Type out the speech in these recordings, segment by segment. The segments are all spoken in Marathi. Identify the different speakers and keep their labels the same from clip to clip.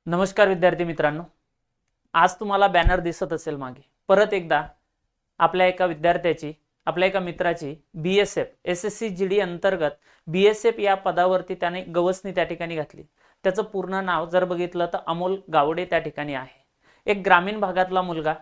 Speaker 1: नमस्कार विद्यार्थी मित्रांनो, आज तुम्हाला बॅनर दिसत असेल मागे. परत एकदा आपल्या एका विद्यार्थ्याची, आपल्या एका मित्राची BSF SSC GD अंतर्गत BSF या पदावरती त्याने गवसणी त्या ठिकाणी घातली. त्याचं पूर्ण नाव जर बघितलं तर अमोल गावडे त्या ठिकाणी आहे. एक ग्रामीण भागातला मुलगा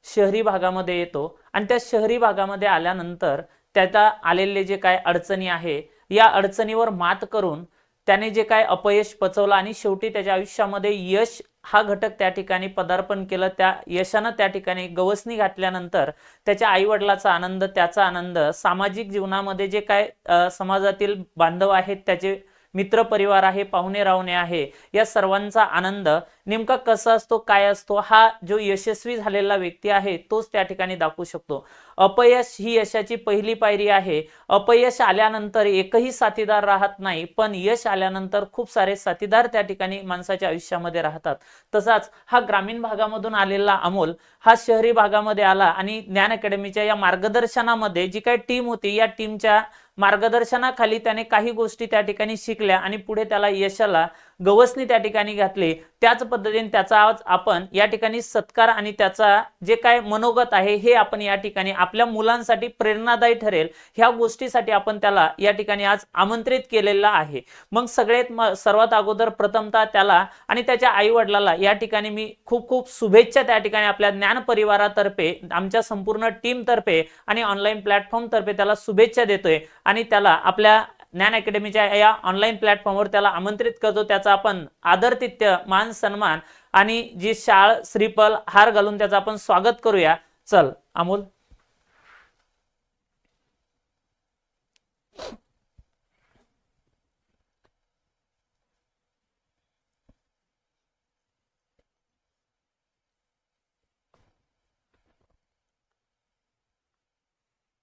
Speaker 1: शहरी भागामध्ये येतो आणि त्या शहरी भागामध्ये आल्यानंतर त्याला आलेले जे काय अडचणी आहे या अडचणीवर मात करून त्याने जे काय अपयश पचवलं आणि शेवटी त्याच्या आयुष्यामध्ये यश हा घटक त्या ठिकाणी पदार्पण केलं. त्या यशानं त्या ठिकाणी गवसणी घातल्यानंतर त्याच्या आई वडिलाचा आनंद, त्याचा आनंद, सामाजिक जीवनामध्ये जे काय समाजातील बांधव आहेत, त्याचे मित्र परिवार आहे, पाहुणे रावणे आहे, या सर्वांचा आनंद नेमका कसा असतो, काय असतो, हा जो यशस्वी झालेला व्यक्ती आहे तोच त्या ठिकाणी दाखवू शकतो. अपयश ही यशाची पहिली पायरी आहे. अपयश आल्यानंतर एकही साथीदार राहत नाही, पण यश आल्यानंतर खूप सारे साथीदार त्या ठिकाणी माणसाच्या आयुष्यामध्ये राहतात. तसाच हा ग्रामीण भागामधून आलेला अमोल हा शहरी भागामध्ये आला आणि ज्ञान अकॅडमीच्या या मार्गदर्शनामध्ये जी काही टीम होती या टीमच्या मार्गदर्शनाखाली त्याने काही गोष्टी त्या ठिकाणी शिकल्या आणि पुढे त्याला यशाला गवसणी त्या ठिकाणी घातली. त्याच पद्धतीने त्याचा आज आपण या ठिकाणी सत्कार आणि त्याचा जे काय मनोगत आहे हे आपण या ठिकाणी आपल्या मुलांसाठी प्रेरणादायी ठरेल ह्या गोष्टीसाठी आपण त्याला या ठिकाणी आज आमंत्रित केलेला आहे. मग सर्वात अगोदर प्रथमतः त्याला आणि त्याच्या आई वडिलाला या ठिकाणी मी खूप खूप शुभेच्छा त्या ठिकाणी आपल्या ज्ञान परिवारातर्फे, आमच्या संपूर्ण टीम तर्फे आणि ऑनलाईन प्लॅटफॉर्म तर्फे त्याला शुभेच्छा देतोय आणि त्याला आपल्या ज्ञान अकॅडमीच्या या ऑनलाईन प्लॅटफॉर्मवर त्याला आमंत्रित करतो. त्याचा आपण आदरातिथ्य, मान सन्मान आणि जी शाळ श्रीफल हार घालून त्याचं आपण स्वागत करूया. चल अमोल.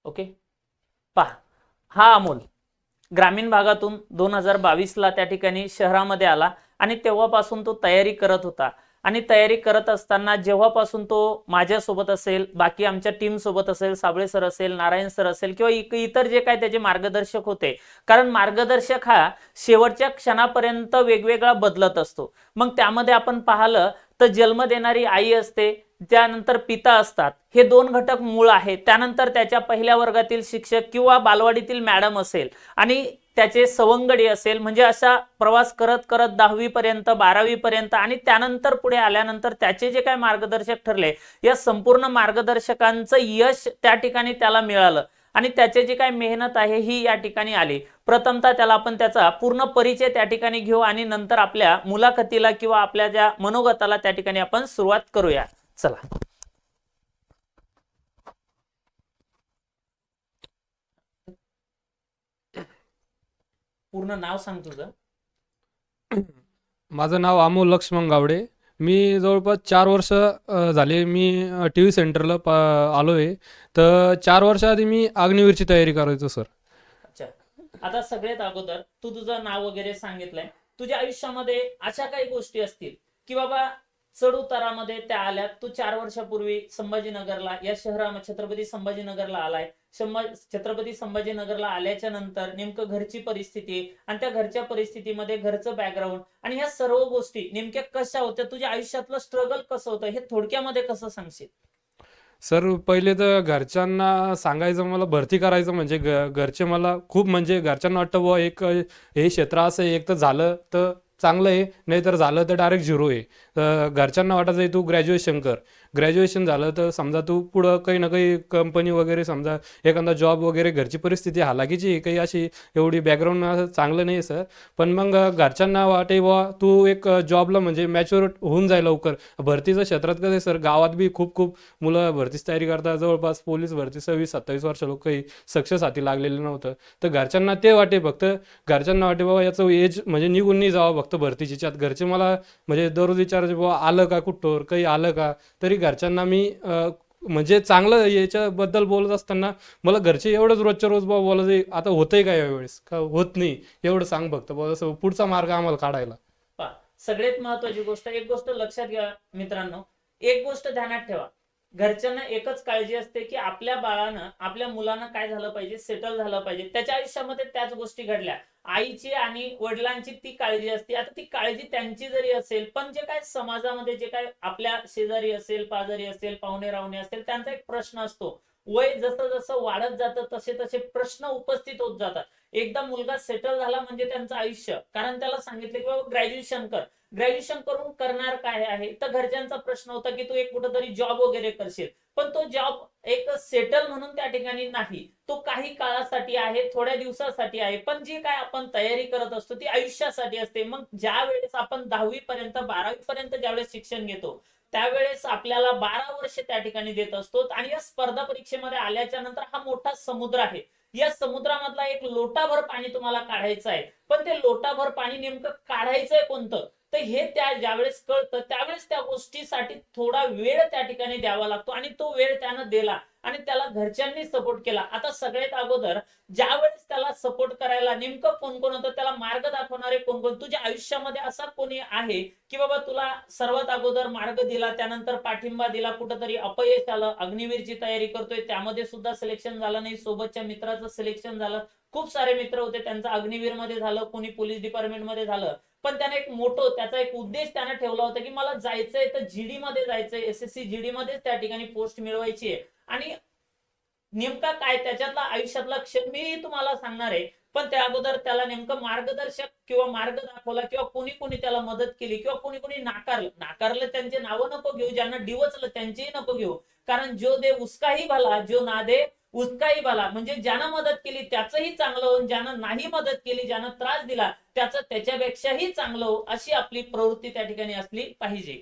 Speaker 1: ओके, पहा, हा अमोल ग्रामीण भागातून 2022ला त्या ठिकाणी शहरामध्ये आला आणि तेव्हापासून तो तयारी करत होता. आणि तयारी करत असताना जेव्हापासून तो माझ्यासोबत असेल, बाकी आमच्या टीम सोबत असेल, साबळे सर असेल, नारायण सर असेल किंवा इतर जे काय त्याचे मार्गदर्शक होते, कारण मार्गदर्शक हा शेवटच्या क्षणापर्यंत वेगवेगळा बदलत असतो. मग त्यामध्ये आपण पाहिलं तर जन्म देणारी आई असते, त्यानंतर पिता असतात, हे दोन घटक मूळ आहेत. त्यानंतर त्याच्या पहिल्या वर्गातील शिक्षक किंवा बालवाडीतील मॅडम असेल आणि त्याचे सवंगडी असेल, म्हणजे असा प्रवास करत करत 10वी पर्यंत, 12वी पर्यंत आणि त्यानंतर पुढे आल्यानंतर त्याचे जे काही मार्गदर्शक ठरले या संपूर्ण मार्गदर्शकांचं यश त्या ठिकाणी त्याला मिळालं आणि त्याचे जे काही मेहनत आहे ही या ठिकाणी आली. प्रथमतः त्याला आपण त्याचा पूर्ण परिचय त्या ठिकाणी घेऊ आणि नंतर आपल्या मुलाखतीला किंवा आपल्या ज्या मनोगताला त्या ठिकाणी आपण सुरुवात करूया. चला. पूर्ण नाव सांग तुझं.
Speaker 2: माझं नाव अमोल लक्ष्मण गावडे. मी जवळपास 4 वर्ष झाले मी TV सेंटरला आलो आहे. तर 4 वर्ष आधी मी अग्निवीरची तयारी करायचो सर.
Speaker 1: अच्छा, आता सगळ्यात अगोदर तू तुझं नाव वगैरे सांगितलंय. तुझ्या आयुष्यामध्ये अशा काही गोष्टी असतील की बाबा चढ उतारामध्ये त्या आल्यात. तू 4 वर्षापूर्वी संभाजीनगरला, या शहरामध्ये छत्रपती संभाजीनगरला आलाय. छत्रपती संभाजीनगरला आल्याच्या नंतर नेमकं घरची परिस्थिती आणि त्या घरच्या परिस्थितीमध्ये घरचं बॅकग्राऊंड आणि ह्या सर्व गोष्टी नेमक्या कशा होत्या, तुझ्या आयुष्यातलं स्ट्रगल कसं होतं हे थोडक्यामध्ये कसं सांगशील?
Speaker 2: सर पहिले तर घरच्यांना सांगायचं, मला भरती करायचं म्हणजे घरचे मला खूप, म्हणजे घरच्यांना वाटतं बुवा एक हे क्षेत्र असं आहे, एक तर झालं तर चांगलं आहे, नाही तर झालं तर डायरेक्ट झिरो आहे. तर घरच्यांना वाटायचं आहे तू ग्रॅज्युएशन कर. ग्रॅज्युएशन झालं तर समजा तू पुढं काही ना काही कंपनी वगैरे, समजा एखादा जॉब वगैरे, घरची परिस्थिती हालाकीची आहे, काही अशी एवढी बॅकग्राऊंड असं चांगलं नाही आहे सर. पण मग घरच्यांना वाटे बुवा तू एक जॉबला म्हणजे मॅच्युअर होऊन जाय लवकर. भरतीचं क्षेत्रात कसं आहे सर, गावात बी खूप खूप मुलं भरतीच तयारी करतात. जवळपास पोलीस भरती 26-27 वर्ष लोक काही सक्सेस हाती लागलेलं नव्हतं. तर घरच्यांना ते वाटे, फक्त घरच्यांना वाटे बाबा याचं एज म्हणजे निघून नाही जावं फक्त भरतीच्यात. घरचे मला म्हणजे दररोज विचारायचे बाबा आलं का कुठं, काही आलं का. तरी घरच्यांना मी म्हणजे चांगलं याच्याबद्दल बोलत असताना मला घरचे एवढंच रोजच्या रोज बाबा बोलायचे, आता होतंय का यावेळेस, का होत नाही, एवढं सांग फक्त बाबा, असं पुढचा मार्ग आम्हाला काढायला.
Speaker 1: सगळ्यात महत्वाची गोष्ट, एक गोष्ट लक्षात घ्या मित्रांनो, एक गोष्ट ध्यानात ठेवा. घरच्यांना एकच काळजी असते की आपल्या बाळानं, आपल्या मुलानं काय झालं पाहिजे, सेटल झालं पाहिजे. त्याच्या आयुष्यामध्ये त्याच गोष्टी घडल्या. आईची आणि वडिलांची ती काळजी असते. आता ती काळजी त्यांची जरी असेल, पण जे काय समाजामध्ये जे काय आपल्या शेजारी असेल, पाजारी असेल, पाहुणे रावणे असेल, त्यांचा एक प्रश्न असतो. वय जसं जसं वाढत जातं तसे तसे प्रश्न उपस्थित होत जातात. एकदा मुलगा सेटल झाला म्हणजे त्यांचं आयुष्य, कारण त्याला सांगितलं की बाबा ग्रॅज्युएशन कर. ग्रॅज्युएशन करून करणार काय आहे, तर घरच्यांचा प्रश्न होता की तू एक कुठंतरी जॉब वगैरे करशील. पण तो जॉब एक सेटल म्हणून त्या ठिकाणी नाही, तो काही काळासाठी आहे, थोड्या दिवसासाठी आहे. पण जी काय आपण तयारी करत असतो ती आयुष्यासाठी असते. मग ज्या वेळेस आपण 10वी पर्यंत 12वी पर्यंत ज्यावेळेस शिक्षण घेतो, त्यावेळेस आपल्याला 12 वर्ष त्या ठिकाणी देत असतो. आणि या स्पर्धा परीक्षेमध्ये आल्याच्या नंतर हा मोठा समुद्र आहे. या समुद्रामधला एक लोटाभर पाणी तुम्हाला काढायचं आहे. पण ते लोटाभर पाणी नेमकं काढायचंय कोणतं, तर हे त्या ज्यावेळेस कळतं त्यावेळेस त्या गोष्टीसाठी थोडा वेळ त्या ठिकाणी द्यावा लागतो. आणि तो वेळ त्यानं दिला आणि त्याला घरच्यांनी सपोर्ट केला. आता सगळ्यात अगोदर ज्या वेळेस त्याला सपोर्ट करायला नेमकं कोण कोण होतं, त्याला मार्ग दाखवणारे कोण कोण, तुझ्या आयुष्यामध्ये असा कोणी आहे की बाबा तुला सर्वात अगोदर मार्ग दिला, त्यानंतर पाठिंबा दिला. कुठंतरी अपयश आलं, अग्निवीरची तयारी करतोय त्यामध्ये सुद्धा सिलेक्शन झालं नाही, सोबतच्या मित्राचं सिलेक्शन झालं. खूप सारे मित्र होते, त्यांचं अग्निवीर मध्ये झालं, कोणी पोलीस डिपार्टमेंट मध्ये झालं. पण त्याने एक मोठं त्याचा एक उद्देश त्याने ठेवला होता की मला जायचंय तर जीडी मध्ये जायचंय, एसएससी जीडी मध्येच त्या ठिकाणी पोस्ट मिळवायची आहे. आणि नेमका काय त्याच्यातला आयुष्यातला क्षण मी तुम्हाला सांगणार आहे. पण त्या अगोदर त्याला नेमकं मार्गदर्शक किंवा मार्ग दाखवला, किंवा कोणी कोणी त्याला मदत केली, किंवा कोणी कोणी नाकारलं त्यांचे नावं नको घेऊ, ज्यांना डिवचलं त्यांचेही नको घेऊ. कारण जो दे उसकाही भला, जो ना दे उसकाही भला. म्हणजे ज्यानं मदत केली त्याचंही चांगलं हो, ज्यानं नाही मदत केली, ज्यानं त्रास दिला त्याचं त्याच्यापेक्षाही चांगलं हो, अशी आपली प्रवृत्ती त्या ठिकाणी असली पाहिजे.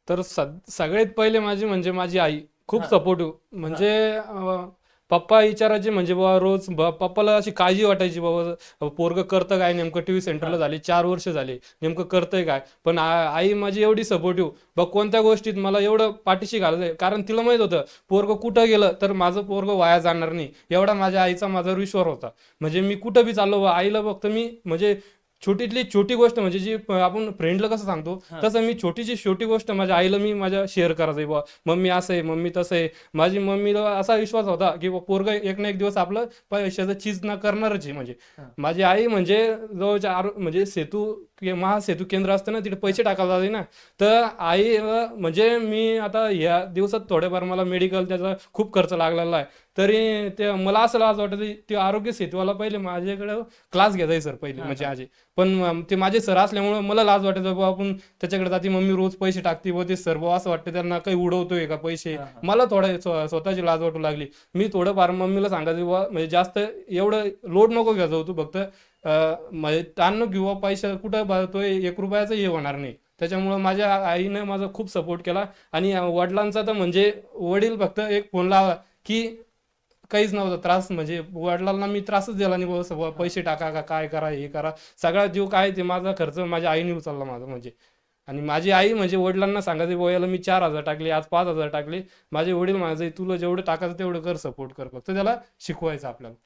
Speaker 2: तर सगळ्यात पहिले माझी म्हणजे माझी आई खूप
Speaker 1: हा
Speaker 2: सपोर्टिव्ह.
Speaker 1: हा
Speaker 2: म्हणजे पप्पा विचारायचे म्हणजे बाबा रोज पप्पाला अशी काळजी वाटायची बाबा पोरग करतं काय, नेमकं टीव्ही सेंटरला
Speaker 1: हा
Speaker 2: झाले 4 वर्ष झाले, नेमकं करतंय काय. पण आई माझी एवढी सपोर्टिव्ह, बघ कोणत्या गोष्टीत मला एवढं पाठीशी घालायचं, कारण तिला माहित होतं पोरग कुठं गेलं तर माझं पोरग वाया जाणार नाही, एवढा माझ्या आईचा माझा विश्वास होता. म्हणजे मी कुठं बी चाललो आईला फक्त मी म्हणजे छोटीतली छोटी गोष्ट म्हणजे जी आपण फ्रेंडला कसं सांगतो
Speaker 1: हा
Speaker 2: तसं मी छोटीची छोटी गोष्ट माझ्या आईला मी माझ्या शेअर करायचं, बा मम्मी असं आहे, मम्मी तसं आहे. माझी मम्मीला असा विश्वास होता की पोरग एक ना एक दिवस आपलं पैशाचं चीज ना करणारच आहे. म्हणजे
Speaker 1: हा
Speaker 2: माझी आई म्हणजे जवळच्या म्हणजे महासेतू केंद्र असतं ना, तिथे
Speaker 1: हा
Speaker 2: पैसे टाकायला जाते ना. तर आई म्हणजे मी आता या दिवसात थोडेफार मला मेडिकल त्याचा खूप खर्च लागलेला आहे. तरी ते मला असं लाज वाटत ते आरोग्य सेतूवाला पहिले माझ्याकडे क्लास घ्यायचा सर पहिले
Speaker 1: हा
Speaker 2: म्हणजे
Speaker 1: हा
Speaker 2: आजी. पण ते माझे सर असल्यामुळे मला लाज वाटत बाबा आपण त्याच्याकडे जाते, मम्मी रोज पैसे टाकते व ते सर असं वाटतं त्यांना काही उडवतोय का पैसे.
Speaker 1: हा हा
Speaker 2: मला थोडं स्वतःची लाज वाटू लागली. मी थोडंफार मम्मीला सांगायचं बाबा म्हणजे जास्त एवढं लोड नको घ्यायचो तू, फक्त म्हणजे ताण नको घेऊ, पैसा कुठं तो 1 रुपयाचं हे होणार नाही. त्याच्यामुळं माझ्या आईनं माझा खूप सपोर्ट केला. आणि वडिलांचा तर म्हणजे वडील फक्त एक फोन लावा की काहीच नव्हता त्रास, म्हणजे वडिलांना मी त्रासच दिला नाही बाबा
Speaker 1: हा
Speaker 2: पैसे टाका का काय करा हे करा. सगळा जीव काय ते माझा खर्च माझ्या आईने उचलला माझा म्हणजे. आणि माझी आई म्हणजे वडिलांना सांगायचे बाबा याला मी 4,000 टाकले, आज 5,000 टाकले. माझे वडील माझे तुला जेवढं टाकायचं तेवढं कर, सपोर्ट कर, फक्त त्याला शिकवायचं आपल्याला.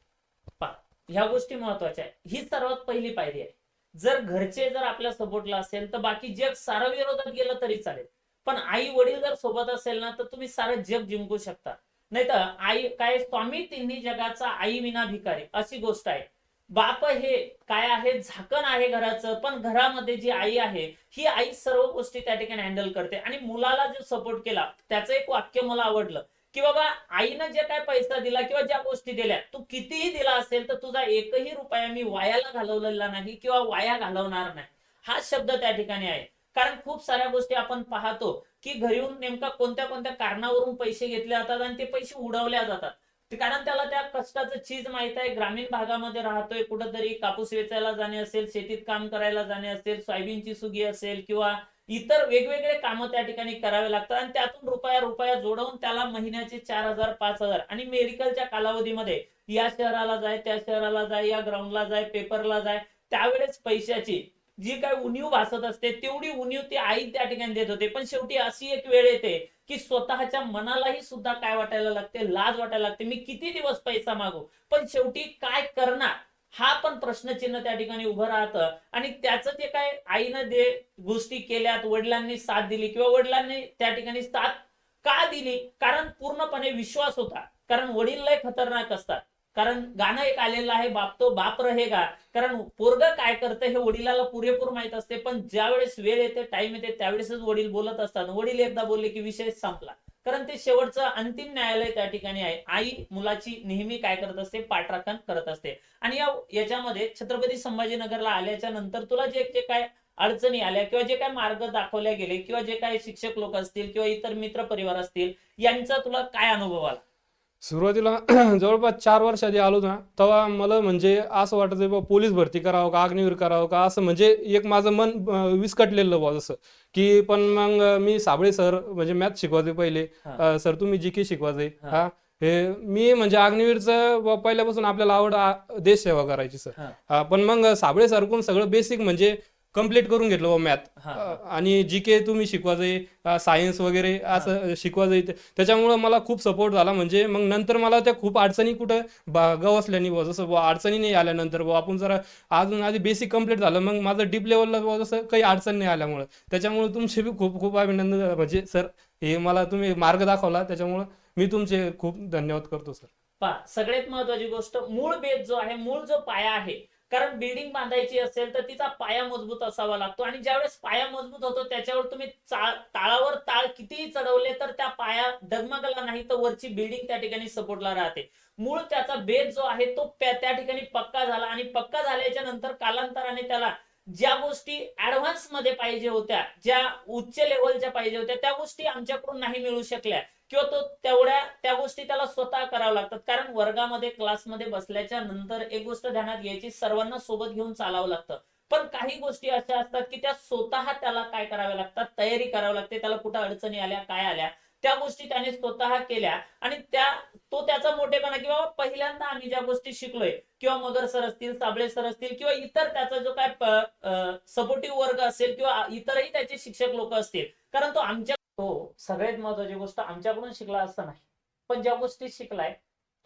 Speaker 1: पहा, ह्या गोष्टी महत्वाच्या आहे. ही सर्वात पहिली पायरी आहे. जर घरचे जर आपल्या सपोर्टला असेल तर बाकी जग सारं विरोधात गेलं तरी चालेल. पण आई वडील जर सोबत असेल ना, तर तुम्ही सारं जग जिंकू शकता. नाही तर आई काय, स्वामी तिन्ही जगाचा आई विना भिकारी अशी गोष्ट आहे. बाप हे काय आहे, झाकण आहे घराचं, पण घरामध्ये जी आई आहे ही आई सर्व गोष्टी त्या ठिकाणी हँडल करते. आणि मुलाला जो सपोर्ट केला त्याचं एक वाक्य मला आवडलं की बाबा आईनं जे काय पैसा दिला किंवा ज्या गोष्टी दिल्या, तू कितीही दिला असेल तर तुझा एकही रुपया मी वायाला घालवलेला नाही किंवा वाया घालवणार नाही. हा शब्द त्या ठिकाणी आहे. कारण खूप साऱ्या गोष्टी आपण पाहतो की घरीहून नेमका कोणत्या कोणत्या कारणावरून पैसे घेतले जातात आणि ते पैसे उडवल्या जातात. कारण त्याला त्या कष्टाचं चीज माहित आहे. ग्रामीण भागामध्ये राहतोय, कुठंतरी कापूस वेचायला जाणे असेल, शेतीत काम करायला जाणे असेल, सोयाबीनची सुगी असेल, किंवा इतर वेगवेगळे कामं त्या ठिकाणी करावे लागतात. आणि त्यातून रुपया रुपया जोडवून त्याला महिन्याचे 4,000 5,000, आणि मेडिकलच्या कालावधीमध्ये या शहराला जाय, त्या शहराला जाय, या ग्राउंडला जाय, पेपरला जाय, त्यावेळेस पैशाची जी काय उणीव भासत असते तेवढी उणीव ती आई त्या ठिकाणी देत होते. पण शेवटी अशी एक वेळ येते की स्वतःच्या मनालाही सुद्धा काय वाटायला लागते, लाज वाटायला लागते, मी किती दिवस पैसा मागू. पण शेवटी काय करणार हा पण प्रश्नचिन्ह त्या ठिकाणी उभं राहतं. आणि त्याचं जे काय आईनं जे गोष्टी केल्यात, वडिलांनी साथ दिली किंवा वडिलांनी त्या ठिकाणी साथ का दिली? कारण पूर्णपणे विश्वास होता. कारण वडील लय खतरनाक असतात. कारण गाणं एक आलेलं आहे, बाप तो बाप रहेगा. कारण पोरग काय करतं हे वडिलाला पुरेपूर माहित असते, पण ज्या वेळेस वेळ येते, टाइम येते, त्यावेळेसच वडील बोलत असतात. वडील एकदा बोलले की विषय संपला. कारण ते शेवटचं अंतिम न्यायालय त्या ठिकाणी आहे. आई मुलाची नेहमी काय करत असते? पाठराखण करत असते. आणि याच्यामध्ये छत्रपती संभाजीनगरला आल्याच्या नंतर तुला जे जे काय अडचणी आल्या किंवा जे काय मार्ग दाखवले गेले किंवा जे काही शिक्षक लोक असतील किंवा इतर मित्र परिवार असतील, यांचा तुला काय अनुभव आला?
Speaker 2: सुरुवातीला जवळपास 4 वर्ष आधी आलो ना, तेव्हा मला म्हणजे असं वाटत बा पोलीस भरती करावं का अग्निवीर करावं का, असं म्हणजे एक माझं मन विस्कटलेलं बा जसं की. पण मग मी साबळे सर म्हणजे मॅथ शिकवायचे पहिले, सर तुम्ही जी के शिकवायचे
Speaker 1: हा.
Speaker 2: हा. हे मी म्हणजे अग्निवीरचं पहिल्यापासून आपल्याला आवड देश सेवा करायची सर. पण मग साबळे सरकडून सगळं बेसिक म्हणजे कम्प्लीट करून घेतलं बा मॅथ. आणि जी के तुम्ही शिकवायचे, सायन्स वगैरे असं शिकवायचे. त्याच्यामुळं मला खूप सपोर्ट झाला. म्हणजे मग नंतर मला त्या खूप अडचणी कुठं गवसल्यानी बुवा, जसं बुवा अडचणी नाही आल्यानंतर बुवा आपण जरा अजून आधी बेसिक कम्प्लीट झालं, मग माझं डीप लेवलला बुवा जसं काही अडचण नाही आल्यामुळं. त्याच्यामुळे तुमचे बी खूप खूप अभिनंदन. म्हणजे सर हे मला तुम्ही मार्ग दाखवला, त्याच्यामुळं मी तुमचे खूप धन्यवाद करतो सर.
Speaker 1: सगळ्यात महत्वाची गोष्ट, मूळ बेस जो आहे, मूळ जो पाया आहे. कारण बिल्डिंग बांधायची असेल तर तिचा पाया मजबूत असावा लागतो. आणि ज्यावेळेस पाया मजबूत होतो, त्याच्यावर तुम्ही ताळावर ताळ कितीही चढवले तर त्या पाया डगमगला नाही, तर वरची बिल्डिंग त्या ठिकाणी सपोर्टला राहते. मूळ त्याचा बेस जो आहे तो त्या ठिकाणी पक्का झाला. आणि पक्का झाल्याच्या नंतर कालांतराने त्याला ज्या गोष्टी ऍडव्हान्स मध्ये पाहिजे होत्या, ज्या उच्च लेवलच्या पाहिजे होत्या, त्या गोष्टी आमच्याकडून नाही मिळू शकल्या. किंवा तो त्या गोष्टी त्याला स्वतः कराव्या लागतात. कारण वर्गामध्ये क्लासमध्ये बसल्याच्या नंतर एक गोष्ट ध्यानात घ्यायची, सर्वांना सोबत घेऊन चालावं लागतं. पण काही गोष्टी अशा असतात की त्या स्वतः त्याला काय कराव्या लागतात? तयारी करावी लागते. त्याला कुठं अडचणी आल्या, काय आल्या, त्या गोष्टी त्याने स्वतः केल्या. आणि तो त्याचा मोठेपणा, किंवा पहिल्यांदा आम्ही ज्या गोष्टी शिकलोय, किंवा मगर सर असतील, साबळे सर असतील, किंवा इतर त्याचा जो काय सपोर्टिव्ह वर्ग असेल, किंवा इतरही त्याचे शिक्षक लोक असतील. कारण तो सगळ्यात महत्वाची गोष्ट आमच्याकडून शिकला असता नाही, पण ज्या गोष्टी शिकलाय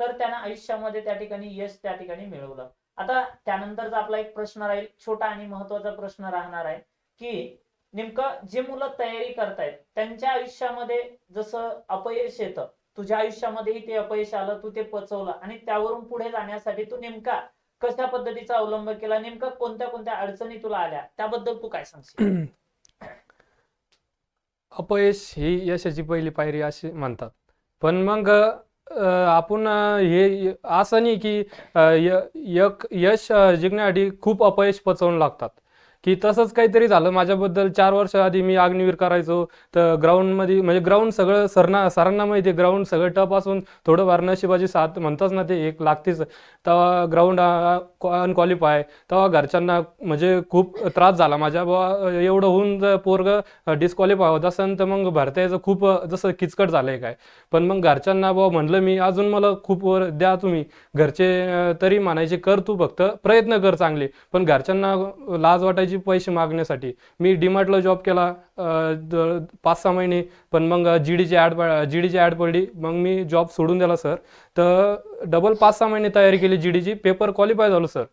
Speaker 1: तर त्यानं आयुष्यामध्ये त्या ठिकाणी यश त्या ठिकाणी मिळवलं. आता त्यानंतरचा आपला एक प्रश्न राहील, छोटा आणि महत्वाचा प्रश्न राहणार आहे, की नेमकं जे मुलं तयारी करतायत त्यांच्या आयुष्यामध्ये जसं अपयश येतं, तुझ्या आयुष्यामध्येही ते अपयश आलं, तू ते पचवलं, आणि त्यावरून पुढे जाण्यासाठी तू नेमका कशा पद्धतीचा अवलंब केला, नेमका कोणत्या कोणत्या अडचणी तुला आल्या, त्याबद्दल तू काय सांगशील?
Speaker 2: अपयश ही यशाची पहिली पायरी अशी म्हणतात. पण मग आपण हे असं नाही की यश जिंकण्यासाठी खूप अपयश पचवून लागतात. की तसंच काहीतरी झालं माझ्याबद्दल. 4 वर्ष आधी मी अग्निवीर करायचो, तर ग्राउंडमध्ये म्हणजे ग्राउंड सगळं सरांना माहिती आहे, ग्राउंड सगळं टफ असून थोडंफार नशिबाची साथ म्हणतात ना, ते एक लागतेच. तेव्हा ग्राउंड अनक्वालिफाय, तेव्हा घरच्यांना म्हणजे खूप त्रास झाला माझ्या. बुवा एवढं होऊन जर पोरगं डिस्क्वालिफाय होत असेल तर मग भरता यायचं खूप जसं किचकट झालंय काय. पण मग घरच्यांना बुवा म्हणलं मी, अजून मला खूप वर द्या तुम्ही. घरचे तरी म्हणायचे कर तू फक्त प्रयत्न कर चांगले. पण घरच्यांना लाज वाटायची पैसे मागण्यासाठी. मी डीमार्टला जॉब केला 5-6 महिने. पण मग जीडीची ॲड पडली, मग मी जॉब सोडून दिला सर. तर डबल 5-6 महिने तयारी केली जीडीची, पेपर क्वालिफाय झालो सर.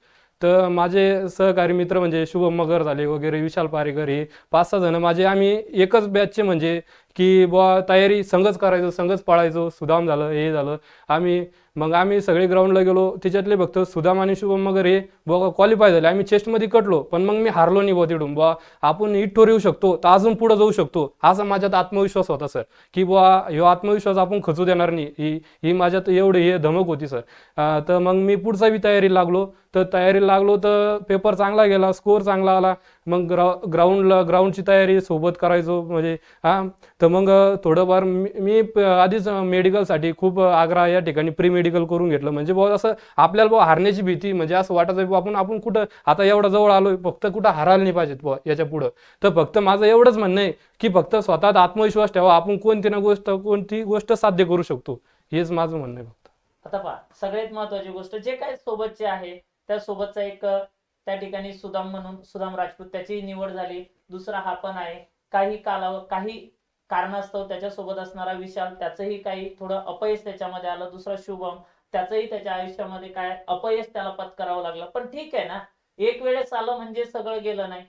Speaker 2: तर माझे सहकारी मित्र म्हणजे शुभम मगर झाले वगैरे, विशाल पारेकर, हे 5-6 जण माझे, आम्ही एकच बॅचचे. म्हणजे की बुवा तयारी संघच करायचो, संघच पळायचो. सुदाम झालं, हे झालं. आम्ही सगळे ग्राउंडला गेलो. त्याच्यातले फक्त सुदाम आणि शुभम मगर हे बुवा क्वालिफाय झाले. आम्ही चेस्टमध्ये कटलो, पण मग मी हारलो नाही बुवा तिथून. बुवा आपण इथवर येऊ शकतो, तर अजून पुढे जाऊ शकतो, असा माझ्यात आत्मविश्वास होता सर. की बुवा ह्यो आत्मविश्वास आपण खचू देणार नाही, ही माझ्यात एवढी हे धमक होती सर. तर मग मी पुढचा बी तयारीला लागलो. तर पेपर चांगला गेला, स्कोअर चांगला आला. मग ग्राउंडची तयारी सोबत करायचो म्हणजे तर मग थोडंफार मी आधीच मेडिकलसाठी खूप आग्रह या ठिकाणी प्री मेडिकल करून घेतलं. म्हणजे बुवा असं आपल्याला बुवा हारण्याची भीती, म्हणजे असं वाटायचं बुवा आपण कुठं आता एवढा जवळ आलोय, फक्त कुठं हारायला नाही पाहिजेत बुवा याच्या पुढं. तर फक्त माझं एवढंच म्हणणं आहे की फक्त स्वतःत आत्मविश्वास ठेवा, आपण कोणती गोष्ट साध्य करू शकतो, हेच माझं म्हणणं आहे फक्त.
Speaker 1: आता सगळ्यात महत्वाची गोष्ट, जे काही सोबतचे आहे त्या सोबतचा एक त्या ठिकाणी सुदाम राजपूत, त्याची निवड झाली. दुसरा हा पण आहे, काही कारणास्तव त्याच्यासोबत असणारा विशाल, त्याचंही काही थोडं अपयश त्याच्यामध्ये आलं. दुसरा शुभम, त्याचंही त्याच्या आयुष्यामध्ये काय अपयश त्याला पत्करावं लागलं. पण ठीक आहे ना, एक वेळेस आलं म्हणजे सगळं गेलं नाही.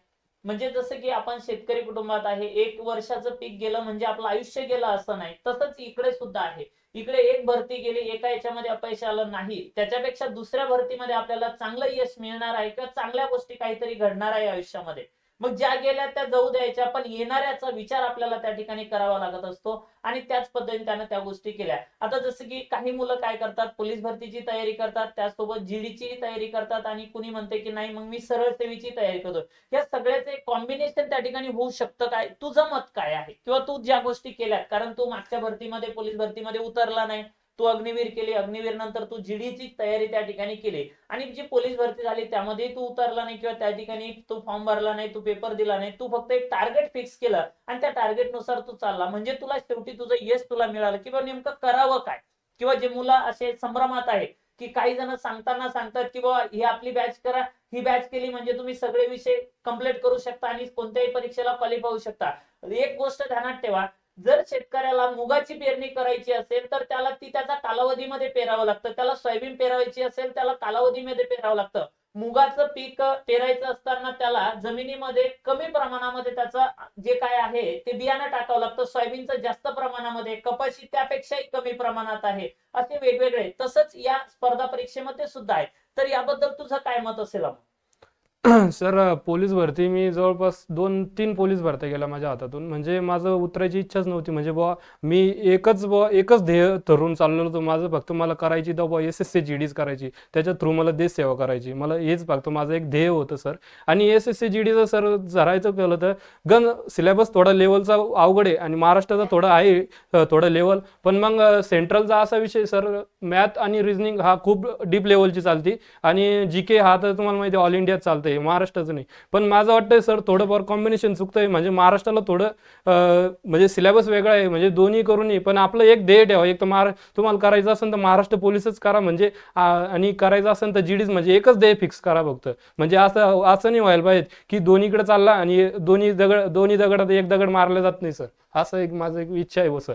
Speaker 1: म्हणजे जसं की आपण शेतकरी कुटुंबात आहे, 1 वर्षाचं पीक गेलं म्हणजे आपलं आयुष्य गेलं असं नाही, तसंच इकडे सुद्धा आहे. इकडे एक भरती गेली, एका याच्यामध्ये अपयश आलं नाही, त्याच्यापेक्षा दुसऱ्या भरतीमध्ये आपल्याला चांगलं यश मिळणार आहे किंवा चांगल्या गोष्टी काहीतरी घडणार आहे आयुष्यामध्ये. मग ज्या गेल्या त्या जाऊ द्यायच्या, पण येणाऱ्याचा विचार आपल्याला त्या ठिकाणी करावा लागत असतो आणि त्याच पद्धतीने त्यानं त्या गोष्टी केल्या. आता जसं की काही मुलं काय करतात, पोलीस भरतीची तयारी करतात, त्याचसोबत जीडीची तयारी करतात आणि कुणी म्हणते की नाही मग मी सरळ सेवेची तयारी करतो. या सगळ्याचे कॉम्बिनेशन त्या ठिकाणी होऊ शकतं काय? तुझं मत काय आहे? किंवा तू ज्या गोष्टी केल्यात, कारण तू मागच्या भरतीमध्ये पोलीस भरतीमध्ये उतरला नाही, तू अग्निवीर केली, अग्निवीर नंतर तू जीडीची तयारी त्या ठिकाणी केली आणि जी पोलीस भरती झाली त्यामध्ये तू उतरला नाही किंवा त्या ठिकाणी तू फॉर्म भरला नाही, तू पेपर दिला नाही, तू फक्त एक टार्गेट फिक्स केलं आणि त्या टार्गेट नुसार तू चालला, म्हणजे तुला शेवटी तुझं यश तुला मिळालं. किंवा नेमकं करावं काय? किंवा जे मुलं असे संभ्रमात आहे की काही जण सांगताना सांगतात की बाबा ही आपली बॅच करा, ही बॅच केली म्हणजे तुम्ही सगळे विषय कंप्लीट करू शकता आणि कोणत्याही परीक्षेला क्वालिफाय होऊ शकता. एक गोष्ट ध्यानात ठेवा, जर शेतकऱ्याला मुगाची पेरणी करायची असेल तर त्याला ती त्याचा कालावधीमध्ये पेरावं लागतं. त्याला सोयाबीन पेरायची असेल त्याला कालावधीमध्ये पेरावं लागतं. मुगाचं पीक पेरायचं असताना त्याला जमिनीमध्ये कमी प्रमाणामध्ये त्याचं जे काय आहे ते बियाणं टाकावं लागतं. सोयाबीनचं जास्त प्रमाणामध्ये, कपाशी त्यापेक्षाही कमी प्रमाणात आहे. असे वेगवेगळे. तसंच या स्पर्धा परीक्षेमध्ये सुद्धा आहे. तर याबद्दल तुझं काय मत असेल?
Speaker 2: सर पोलीस भरती मी जवळपास 2-3 पोलीस भरत्या गेल्या माझ्या हातातून. म्हणजे माझं उतरायची इच्छाच नव्हती. म्हणजे बुवा मी एकच ध्येय धरून चाललो होतो. माझं फक्त मला करायची तर बुवा एस-एस-सी जी-डीच करायची. त्याच्या थ्रू मला देशसेवा करायची. मला हेच फक्त माझं एक ध्येय होतं सर. आणि एस-एस-सी जी-डीचं सर धरायचं केलं तर सिलेबस थोडा लेवलचा अवघड आहे आणि महाराष्ट्राचा थोडा आहे थोडं लेवल. पण मग सेंट्रलचा असा विषय सर, मॅथ आणि रिझनिंग हा खूप डीप लेवलची चालती आणि जी-के हा तर तुम्हाला माहिती आहे ऑल इंडियात चालतंय, महाराष्ट्राचं नाही. पण माझं वाटतंय सर थोडंफार कॉम्बिनेशन चुकतंय. म्हणजे महाराष्ट्राला थोडं म्हणजे सिलेबस वेगळा आहे, म्हणजे दोन्ही करूनही. पण आपलं एक ध्येय ठेवा, एक तर तुम्हाला करायचं असेल तर महाराष्ट्र पोलीसच करा, म्हणजे आणि करायचं असेल तर जीडीच, म्हणजे एकच ध्येय फिक्स करा फक्त. म्हणजे असं असं नाही व्हायला पाहिजे की दोन्हीकडे चालला आणि दोन्ही दगडात एक दगड मारला जात नाही सर. असं एक माझं एक इच्छा आहे हो सर.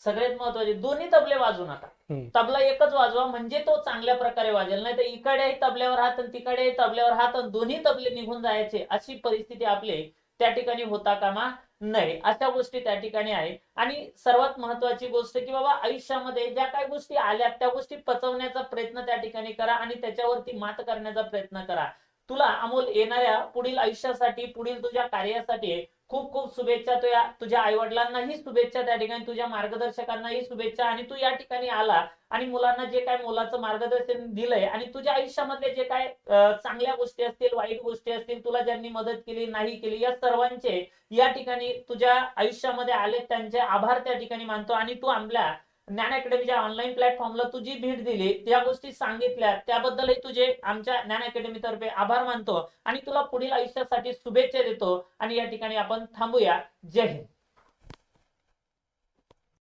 Speaker 1: सगळ्यात महत्वाचे, दोन्ही तबले वाजू नका. तबला एकच वाजवा म्हणजे तो चांगल्या प्रकारे वाजेल. नाही तर इकडेही तबल्यावर हात आणि तिकडेही तबल्यावर हात आणि दोन्ही तबले निघून जायचे, अशी परिस्थिती आपली त्या ठिकाणी होता कामा नये. अशा गोष्टी त्या ठिकाणी आहे. आणि सर्वात महत्वाची गोष्ट की बाबा आयुष्यामध्ये ज्या काही गोष्टी आल्या त्या गोष्टी पचवण्याचा प्रयत्न त्या ठिकाणी करा आणि त्याच्यावरती मात करण्याचा प्रयत्न करा. तुला अमोल येणाऱ्या पुढील आयुष्यासाठी, पुढील तुझ्या कार्यासाठी खूप खूप शुभेच्छा. तुझ्या आई वडिलांनाही शुभेच्छा, त्या ठिकाणी तुझ्या मार्गदर्शकांनाही शुभेच्छा. आणि तू या ठिकाणी आला आणि मुलांना जे काय मोलाचं मार्गदर्शन दिलंय आणि तुझ्या आयुष्यामधले जे काय चांगल्या गोष्टी असतील, वाईट गोष्टी असतील, तुला ज्यांनी मदत केली नाही केली, या सर्वांचे या ठिकाणी तुझ्या आयुष्यामध्ये आले त्यांचे आभार त्या ठिकाणी मानतो. आणि तू आपल्या ज्ञान अकॅडमीच्या ऑनलाईन प्लॅटफॉर्मला तुझी भेट दिली, त्या गोष्टी सांगितल्या, त्याबद्दलही तुझे आमच्या ज्ञान अकॅडमी तर्फे आभार मानतो आणि तुला पुढील आयुष्यासाठी शुभेच्छा देतो. आणि या ठिकाणी आपण थांबूया. जय हिंद.